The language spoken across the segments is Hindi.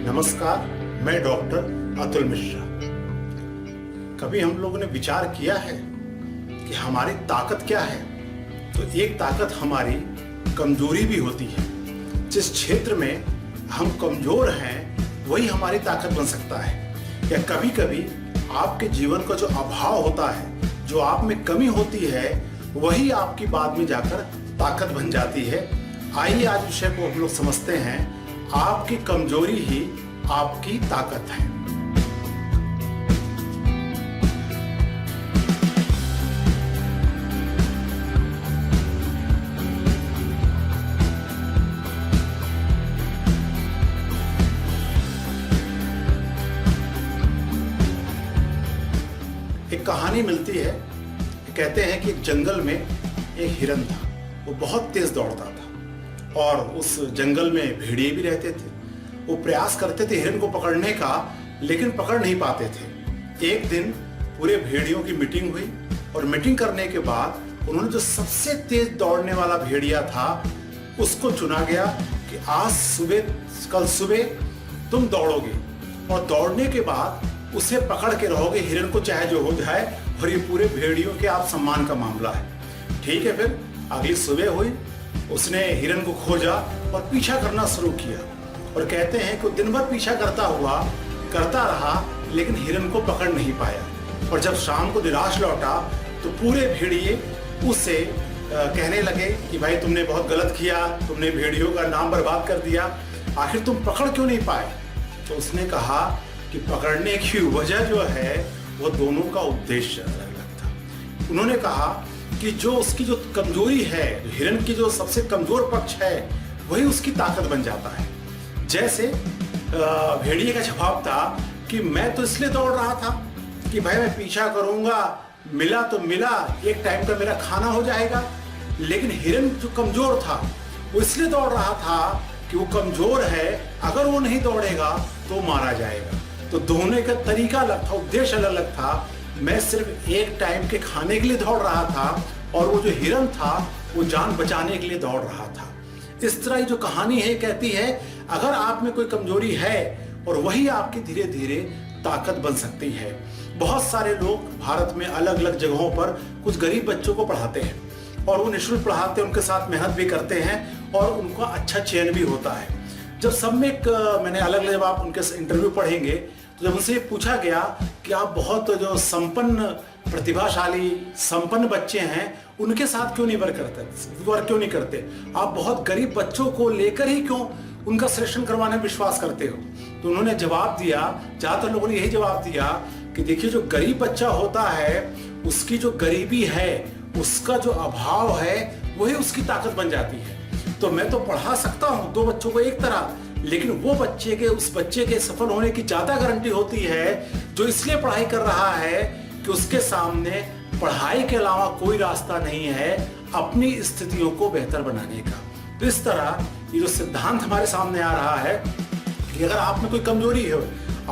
नमस्कार, मैं डॉक्टर अतुल मिश्रा। कभी हम लोगों ने विचार किया है कि हमारी ताकत क्या है? तो एक ताकत हमारी कमजोरी भी होती है। जिस क्षेत्र में हम कमजोर हैं वही हमारी ताकत बन सकता है। या कभी कभी आपके जीवन का जो अभाव होता है, जो आप में कमी होती है, वही आपकी बाद में जाकर ताकत बन जाती है। आइए आज विषय को हम लोग समझते हैं। आपकी कमजोरी ही आपकी ताकत है। एक कहानी मिलती है। कहते हैं कि एक जंगल में एक हिरन था। वो बहुत तेज दौड़ता था और उस जंगल में भेड़िए भी रहते थे। वो प्रयास करते थे हिरन को पकड़ने का, लेकिन पकड़ नहीं पाते थे। एक दिन पूरे भेड़ियों की मीटिंग हुई और मीटिंग करने के बाद उन्होंने जो सबसे तेज दौड़ने वाला भेड़िया था उसको चुना गया कि कल सुबह तुम दौड़ोगे और दौड़ने के बाद उसे पकड़ के रहोगे, हिरन को चाहे जो हो जाए, और ये पूरे भेड़ियों के आप सम्मान का मामला है। ठीक है। फिर अगली सुबह हुई, उसने हिरन को खोजा और पीछा करना शुरू किया। और कहते हैं कि दिन भर पीछा करता रहा, लेकिन हिरन को पकड़ नहीं पाया। और जब शाम को निराश लौटा तो पूरे भेड़िए उससे कहने लगे कि भाई तुमने बहुत गलत किया, तुमने भेड़ियों का नाम बर्बाद कर दिया, आखिर तुम पकड़ क्यों नहीं पाए? तो उसने कहा कि पकड़ने की वजह जो है वो दोनों का उद्देश्य अलग अलग था। उन्होंने कहा कि जो उसकी जो कमजोरी है, हिरन की जो सबसे कमजोर पक्ष है, वही उसकी ताकत बन जाता है। जैसे भेड़िए का जवाब था कि मैं तो इसलिए दौड़ रहा था कि भाई मैं पीछा करूंगा, मिला तो मिला, एक टाइम का मेरा खाना हो जाएगा। लेकिन हिरन जो कमजोर था वो इसलिए दौड़ रहा था कि वो कमजोर है, अगर वो नहीं दौड़ेगा तो मारा जाएगा। तो दोनों का तरीका अलग था, उद्देश्य अलग अलग था। मैं सिर्फ एक टाइम के खाने के लिए दौड़ रहा था और वो जो हिरन था वो जान बचाने के लिए दौड़ रहा था। इस तरह जो कहानी है कहती है, अगर आप में कोई कमजोरी है और वही आपकी धीरे धीरे ताकत बन सकती है। बहुत सारे लोग भारत में अलग अलग जगहों पर कुछ गरीब बच्चों को पढ़ाते हैं और वो निःशुल्क पढ़ाते हैं, उनके साथ मेहनत भी करते हैं और उनका अच्छा चयन भी होता है। जब सब में मैंने अलग अलग, जब आप उनके इंटरव्यू पढ़ेंगे तो जब उनसे पूछा गया कि आप बहुत जो संपन्न, प्रतिभाशाली, संपन्न बच्चे हैं, उनके साथ क्यों नहीं वर्क करते, आप बहुत गरीब बच्चों को लेकर ही क्यों उनका सिलेक्शन करवाने में विश्वास करते हो? तो उन्होंने जवाब दिया, ज्यादातर लोगों ने यही जवाब दिया कि देखिए, जो गरीब बच्चा होता है उसकी जो गरीबी है, उसका जो अभाव है, वही उसकी ताकत बन जाती है। तो मैं तो पढ़ा सकता हूं दो बच्चों को एक तरह, लेकिन वो उस बच्चे के सफल होने की ज्यादा गारंटी होती है जो इसलिए पढ़ाई कर रहा है कि उसके सामने पढ़ाई के अलावा कोई रास्ता नहीं है अपनी स्थितियों को बेहतर बनाने का। तो इस तरह ये जो सिद्धांत हमारे सामने आ रहा है कि अगर आप में कोई कमजोरी है,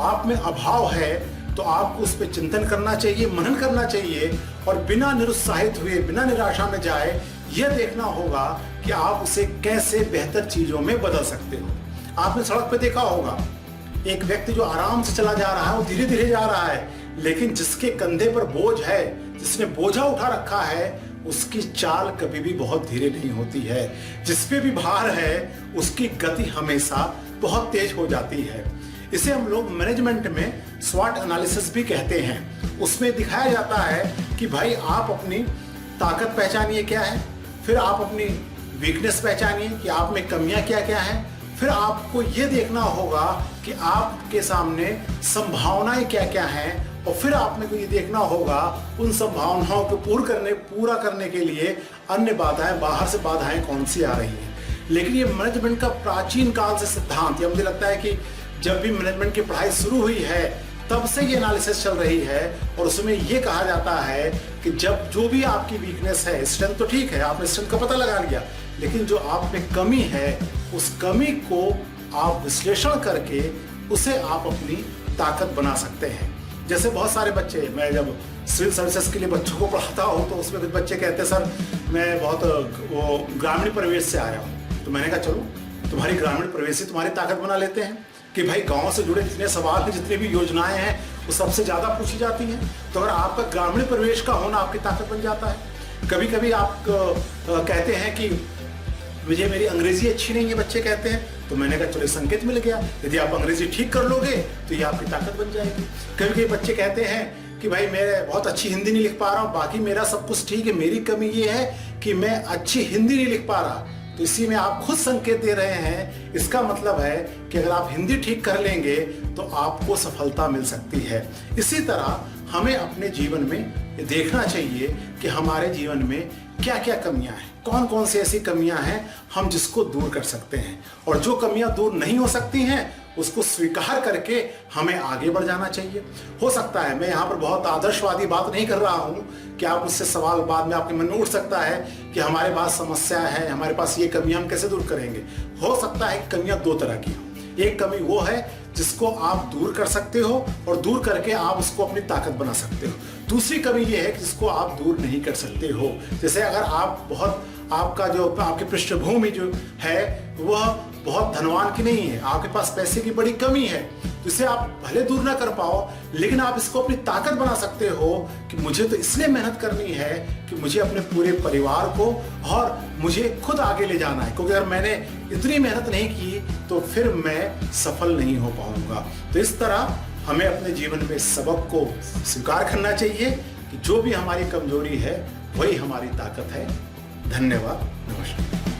आप में अभाव है, तो आपको उस पर चिंतन करना चाहिए, मनन करना चाहिए और बिना निरुत्साहित हुए, बिना निराशा में जाए, यह देखना होगा कि आप उसे कैसे बेहतर चीजों में बदल सकते हो। आपने सड़क पे देखा होगा एक व्यक्ति जो आराम से चला जा रहा है, वो धीरे धीरे जा रहा है, लेकिन जिसके कंधे पर बोझ है, जिसने बोझा उठा रखा है, उसकी चाल कभी भी बहुत धीरे नहीं होती है। जिस पे भी भार है उसकी गति हमेशा बहुत तेज हो जाती है। इसे हम लोग मैनेजमेंट में स्वॉट एनालिसिस भी कहते हैं। उसमें दिखाया जाता है कि भाई आप अपनी ताकत पहचानिए क्या है, फिर आप अपनी वीकनेस पहचानिए कि आप में कमियां क्या क्या हैं, फिर आपको ये देखना होगा कि आपके सामने संभावनाएं क्या क्या हैं, और फिर आपने को ये देखना होगा उन संभावनाओं को पूरा करने के लिए अन्य बाधाएं, बाहर से बाधाएं कौन सी आ रही हैं। लेकिन ये मैनेजमेंट का प्राचीन काल से सिद्धांत, या मुझे लगता है कि जब भी मैनेजमेंट की पढ़ाई शुरू हुई है तब से ये एनालिसिस चल रही है। और उसमें ये कहा जाता है कि जब जो भी आपकी वीकनेस है, स्ट्रेंथ तो ठीक है, आपने स्ट्रेंथ का पता लगा लिया, लेकिन जो आप में कमी है, उस कमी को आप विश्लेषण करके उसे आप अपनी ताकत बना सकते हैं। जैसे बहुत सारे बच्चे, मैं जब सिविल सर्विसेज के लिए बच्चों को पढ़ाता हूँ तो उसमें कुछ बच्चे कहते हैं सर मैं बहुत वो ग्रामीण परिवेश से आया हूँ। तो मैंने कहा चलो तुम्हारी ग्रामीण परिवेश से तुम्हारी ताकत बना लेते हैं। कि भाई गांव से जुड़े जितने सवाल हैं, जितनी भी योजनाएं हैं, वो सबसे ज्यादा पूछी जाती हैं। तो अगर आपका ग्रामीण परिवेश का होना आपकी ताकत बन जाता है। कभी कभी आप कहते हैं कि मुझे मेरी अंग्रेजी अच्छी नहीं है, बच्चे कहते हैं, तो मैंने कहा चलो संकेत मिल गया, यदि आप अंग्रेजी ठीक कर लोगे तो ये आपकी ताकत बन जाएगी। कभी कभी बच्चे कहते हैं कि भाई मैं बहुत अच्छी हिंदी नहीं लिख पा रहा हूँ, बाकी मेरा सब कुछ ठीक है, मेरी कमी ये है कि मैं अच्छी हिंदी नहीं लिख पा रहा। तो इसी में आप खुद संकेत दे रहे हैं, इसका मतलब है कि अगर आप हिंदी ठीक कर लेंगे तो आपको सफलता मिल सकती है। इसी तरह हमें अपने जीवन में ये देखना चाहिए कि हमारे जीवन में क्या क्या कमियां हैं, कौन कौन सी ऐसी कमियां हैं हम जिसको दूर कर सकते हैं, और जो कमियां दूर नहीं हो सकती हैं उसको स्वीकार करके हमें आगे बढ़ जाना चाहिए। हो सकता है मैं यहाँ पर बहुत आदर्शवादी बात नहीं कर रहा हूँ कि आप मुझसे सवाल बाद में आपके मन में उठ सकता है कि हमारे पास समस्या है, हमारे पास ये कमियां हम कैसे दूर करेंगे। हो सकता है कि कमियां दो तरह की हो। एक कमी वो है जिसको आप दूर कर सकते हो और दूर करके आप उसको अपनी ताकत बना सकते हो। दूसरी कमी ये है कि जिसको आप दूर नहीं कर सकते हो। जैसे अगर आप आपका जो आपकी पृष्ठभूमि जो है वह बहुत धनवान की नहीं है, आपके पास पैसे की बड़ी कमी है, तो इसे आप भले दूर ना कर पाओ, लेकिन आप इसको अपनी ताकत बना सकते हो कि मुझे तो इसलिए मेहनत करनी है कि मुझे अपने पूरे परिवार को और मुझे खुद आगे ले जाना है, क्योंकि अगर मैंने इतनी मेहनत नहीं की तो फिर मैं सफल नहीं हो पाऊंगा। तो इस तरह हमें अपने जीवन में सबक को स्वीकार करना चाहिए कि जो भी हमारी कमजोरी है वही हमारी ताकत है। धन्यवाद, नमस्कार।